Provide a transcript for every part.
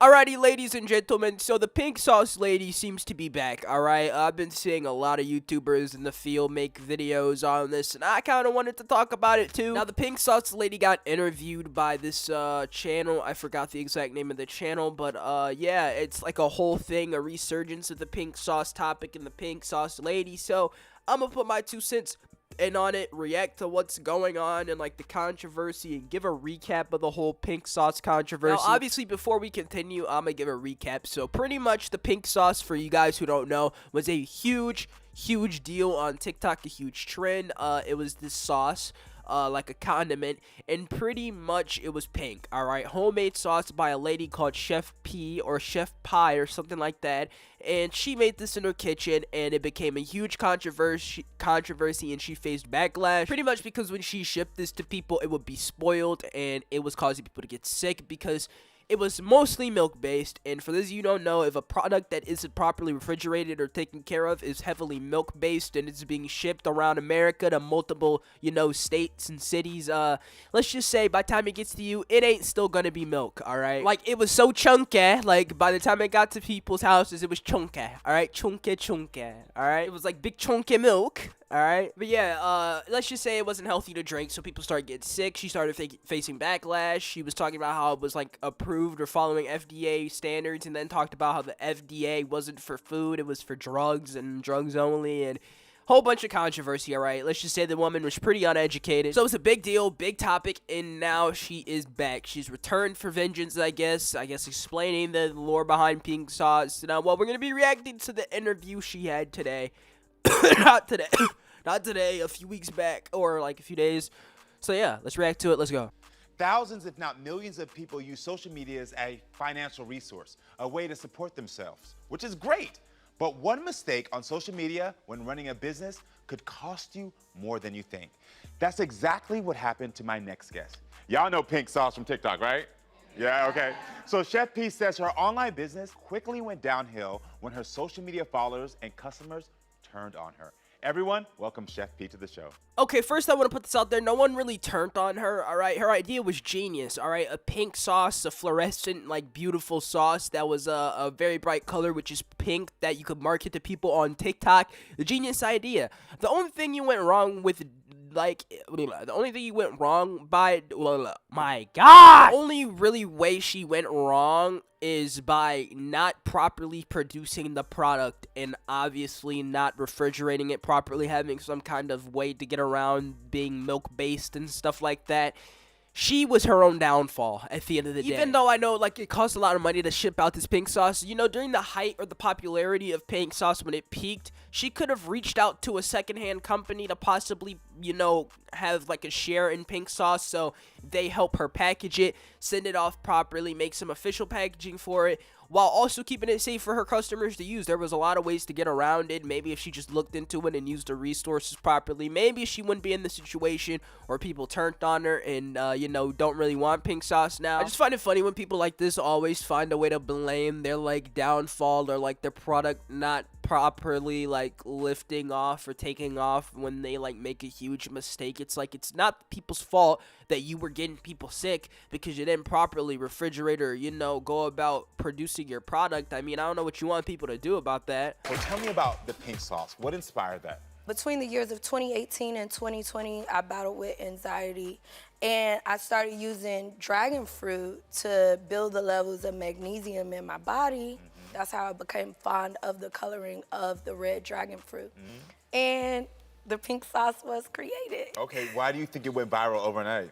Alrighty, ladies and gentlemen, so the pink sauce lady seems to be back, alright? I've been seeing a lot of YouTubers in the field make videos on this, and I kind of wanted to talk about it too. Now, the pink sauce lady got interviewed by this channel. I forgot the exact name of the channel, but yeah, it's like a whole thing, a resurgence of the pink sauce topic and the pink sauce lady. So I'm gonna put my 2 cents in on it, react to what's going on and like the controversy, and give a recap of the whole pink sauce controversy. Now, obviously, before we continue, I'm gonna give a recap. So pretty much the pink sauce, for you guys who don't know, was a huge deal on TikTok, a huge trend. It was this sauce, like a condiment, and pretty much it was pink. All right, homemade sauce by a lady called Chef P or Chef Pie or something like that, and she made this in her kitchen, and it became a huge controversy, and she faced backlash pretty much because when she shipped this to people, it would be spoiled, and it was causing people to get sick because it was mostly milk-based. And for those of you who don't know, if a product that isn't properly refrigerated or taken care of is heavily milk-based and it's being shipped around America to multiple, states and cities, let's just say by the time it gets to you, it ain't still gonna be milk, alright? Like, it was so chunky, like, by the time it got to people's houses, it was chunky, alright? Chunky, alright? It was like big chunky milk. Alright, but yeah, let's just say it wasn't healthy to drink, so people started getting sick. She started facing backlash. She was talking about how it was, like, approved or following FDA standards, and then talked about how the FDA wasn't for food, it was for drugs, and drugs only, and whole bunch of controversy, alright? Let's just say the woman was pretty uneducated. So it was a big deal, big topic, and now she is back. She's returned for vengeance, I guess explaining the lore behind pink sauce. Now, well, we're going to be reacting to the interview she had today. Not today, a few weeks back, or like a few days. So yeah, let's react to it. Let's go. Thousands, if not millions of people use social media as a financial resource, a way to support themselves, which is great. But one mistake on social media when running a business could cost you more than you think. That's exactly what happened to my next guest. Y'all know pink sauce from TikTok, right? Yeah, okay. So Chef P says her online business quickly went downhill when her social media followers and customers turned on her. Everyone, welcome Chef P to the show. Okay, first I want to put this out there. No one really turned on her, alright? Her idea was genius, alright? A pink sauce, a fluorescent, like, beautiful sauce that was a very bright color, which is pink, that you could market to people on TikTok. The genius idea. The only thing you went wrong with, the only thing you went wrong by, my God! The only really way she went wrong is by not properly producing the product and obviously not refrigerating it properly, having some kind of way to get around being milk-based and stuff like that. She was her own downfall at the end of the day. Even though I know, like, it costs a lot of money to ship out this pink sauce, during the height or the popularity of pink sauce when it peaked, she could have reached out to a secondhand company to possibly, have, like, a share in pink sauce, so they help her package it, send it off properly, make some official packaging for it, while also keeping it safe for her customers to use. There was a lot of ways to get around it. Maybe if she just looked into it and used the resources properly, maybe she wouldn't be in the situation where people turned on her and, don't really want pink sauce now. I just find it funny when people like this always find a way to blame their, like, downfall or, like, their product not properly, like, lifting off or taking off when they, like, make a huge mistake. It's like, it's not people's fault that you were getting people sick because you didn't properly refrigerate or, go about producing your product. I mean, I don't know what you want people to do about that. Well, tell me about the pink sauce. What inspired that? Between the years of 2018 and 2020, I battled with anxiety, and I started using dragon fruit to build the levels of magnesium in my body. That's how I became fond of the coloring of the red dragon fruit. And the pink sauce was created. Okay, why do you think it went viral overnight?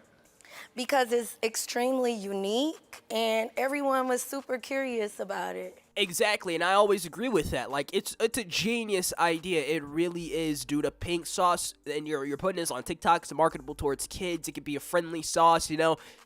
Because it's extremely unique, and everyone was super curious about it. Exactly, and I always agree with that. Like, it's a genius idea. It really is, dude. A pink sauce, and you're putting this on TikTok. It's marketable towards kids. It could be a friendly sauce,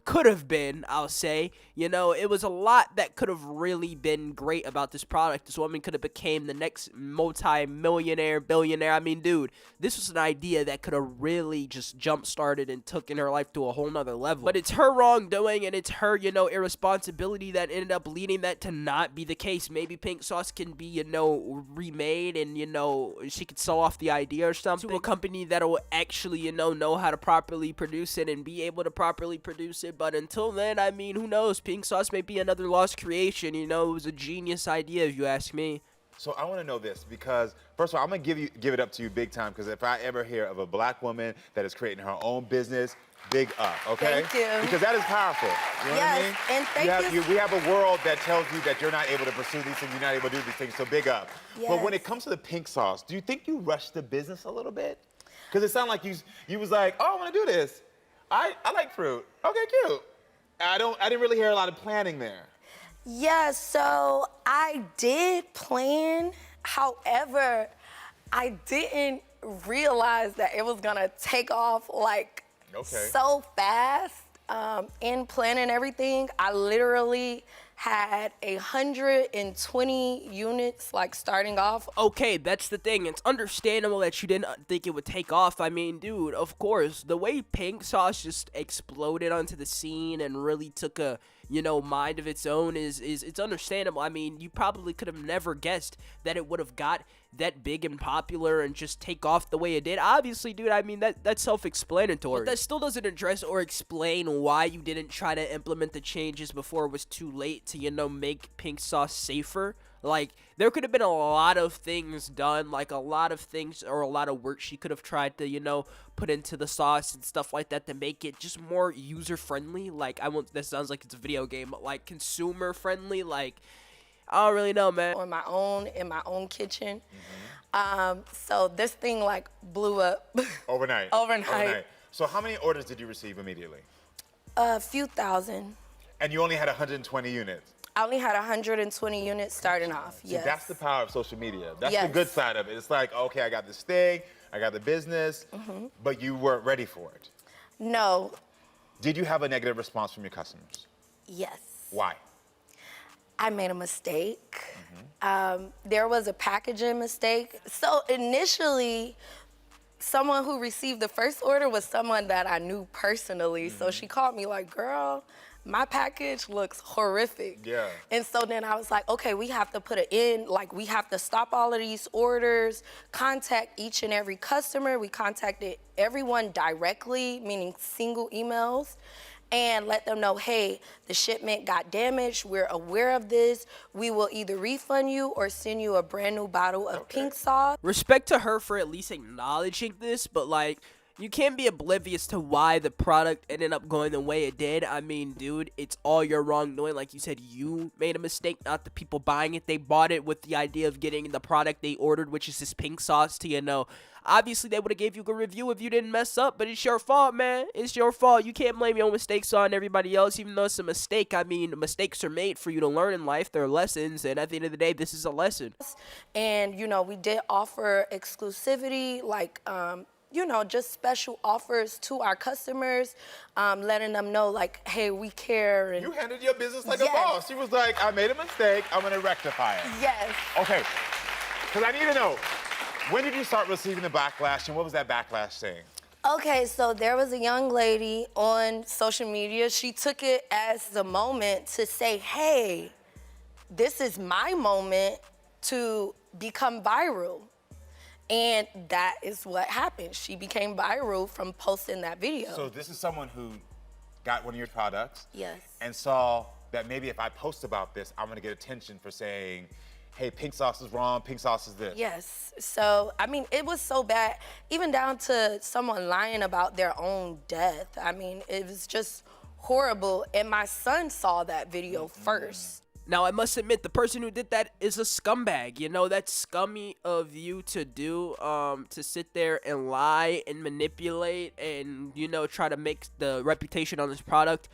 Could have been, I'll say. It was a lot that could have really been great about this product. This woman could have became the next multi-millionaire, billionaire. I mean, dude, this was an idea that could have really just jump-started and taken her life to a whole nother level. But it's her wrongdoing, and it's her, irresponsibility that ended up leading that to not be the case. case, maybe pink sauce can be, you know, remade and, you know, she could sell off the idea or something to a company that'll actually, you know how to properly produce it and be able to properly produce it. But until then, I mean, who knows? Pink sauce may be another lost creation, you know? It was a genius idea, if you ask me. So I want to know this because, first of all, I'm going to give it up to you big time because if I ever hear of a black woman that is creating her own business, big up, okay? Thank you. Because that is powerful. You know what I mean? And thank you. We have a world that tells you that you're not able to pursue these things, you're not able to do these things, so big up. Yes. But when it comes to the pink sauce, do you think you rushed the business a little bit? Because it sounded like you was like, oh, I want to do this. I like fruit. Okay, cute. I didn't really hear a lot of planning there. Yeah, so I did plan. However, I didn't realize that it was gonna take off like so fast. In planning everything, I literally had 120 units like starting off. Okay, that's the thing. It's understandable that you didn't think it would take off. I mean, dude, of course, the way pink sauce just exploded onto the scene and really took a, you know, mind of its own is it's understandable. I mean, you probably could have never guessed that it would have got that big and popular and just take off the way it did. Obviously, dude, I mean, that's self-explanatory. But that still doesn't address or explain why you didn't try to implement the changes before it was too late to, you know, make pink sauce safer. Like, there could have been a lot of things done, like a lot of things or a lot of work she could have tried to, you know, put into the sauce and stuff like that to make it just more user-friendly. Like, that sounds like it's a video game, but like consumer-friendly, like, I don't really know, man. In my own kitchen. So this thing like blew up. Overnight. Overnight. So how many orders did you receive immediately? A few thousand. And you only had 120 units? I only had 120 units starting off, yes. See, that's the power of social media. That's the good side of it. It's like, okay, I got this thing, I got the business, but you weren't ready for it. No. Did you have a negative response from your customers? Yes. Why? I made a mistake. There was a packaging mistake. So initially, someone who received the first order was someone that I knew personally. So she called me like, girl, my package looks horrific. Yeah. And so then I was like, okay, we have to put it in, like we have to stop all of these orders, contact each and every customer. We contacted everyone directly, meaning single emails, and let them know, hey, the shipment got damaged. We're aware of this. We will either refund you or send you a brand new bottle of pink sauce. Respect to her for at least acknowledging this, but like, you can't be oblivious to why the product ended up going the way it did. I mean, dude, it's all your wrongdoing. Like you said, you made a mistake, not the people buying it. They bought it with the idea of getting the product they ordered, which is this pink sauce to, you know. Obviously, they would have gave you a good review if you didn't mess up, but it's your fault, man. It's your fault. You can't blame your own mistakes on everybody else, even though it's a mistake. I mean, mistakes are made for you to learn in life. They're lessons, and at the end of the day, this is a lesson. And, you know, we did offer exclusivity, like, you know, just special offers to our customers, letting them know, like, hey, we care. And you handled your business like a boss. She was like, I made a mistake, I'm gonna rectify it. Yes. Okay, because I need to know, when did you start receiving the backlash, and what was that backlash saying? Okay, so there was a young lady on social media. She took it as the moment to say, hey, this is my moment to become viral. And that is what happened. She became viral from posting that video. So this is someone who got one of your products Yes. and saw that maybe if I post about this, I'm gonna get attention for saying, hey, pink sauce is wrong, pink sauce is this. Yes, so, I mean, it was so bad, even down to someone lying about their own death. I mean, it was just horrible, and my son saw that video first. Now, I must admit, the person who did that is a scumbag. You know, that's scummy of you to do, to sit there and lie and manipulate and, you know, try to make the reputation on this product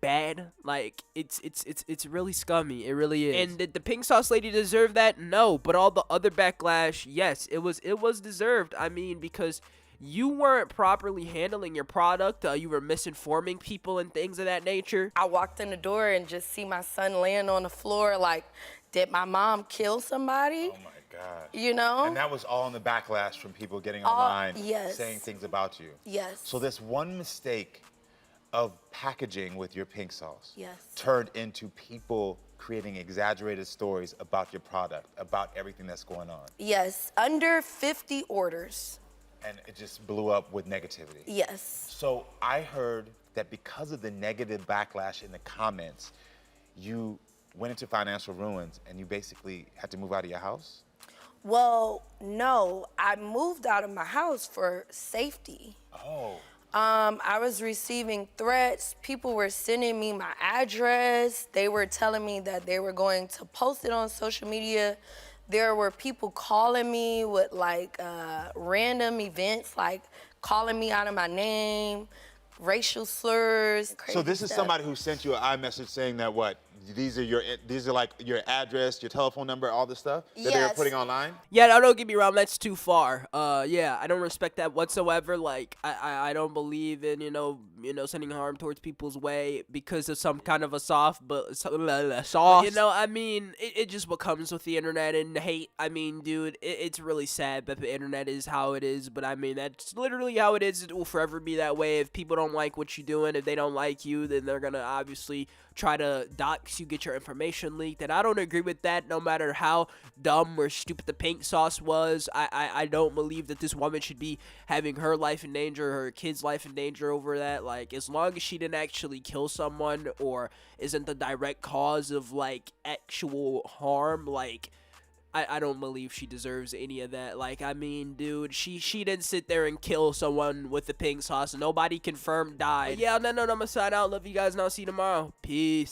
bad. Like, it's really scummy. It really is. And did the pink sauce lady deserve that? No. But all the other backlash, yes, it was deserved. I mean, because you weren't properly handling your product. You were misinforming people and things of that nature. I walked in the door and just see my son laying on the floor like, did my mom kill somebody? Oh my God. You know? And that was all in the backlash from people getting online yes. saying things about you. Yes. So this one mistake of packaging with your pink sauce Yes. turned into people creating exaggerated stories about your product, about everything that's going on. Yes, under 50 orders. And it just blew up with negativity. Yes. So I heard that because of the negative backlash in the comments, you went into financial ruins and you basically had to move out of your house? Well, no, I moved out of my house for safety. Oh. I was receiving threats. People were sending me my address. They were telling me that they were going to post it on social media. There were people calling me with like random events, like calling me out of my name, racial slurs. So this is stuff. somebody who sent you an iMessage saying that what? These are like your address, your telephone number, all this stuff that they were Yes. putting online? Yeah, no, don't get me wrong, that's too far. Yeah, I don't respect that whatsoever. Like, I don't believe in, sending harm towards people's way because of some kind of a sauce. I mean, it just what comes with the internet and hate. I mean, dude, it's really sad that the internet is how it is, but I mean, that's literally how it is. It will forever be that way. If people don't like what you're doing, if they don't like you, then they're gonna obviously try to dox you, get your information leaked, and I don't agree with that. No matter how dumb or stupid the pink sauce was, I don't believe that this woman should be having her life in danger, her kid's life in danger over that. Like, as long as she didn't actually kill someone or isn't the direct cause of like actual harm, like, I don't believe she deserves any of that. Like, I mean, dude, she didn't sit there and kill someone with the pink sauce. Nobody confirmed died. But yeah, no, I'm gonna sign out. Love you guys, and I'll see you tomorrow. Peace.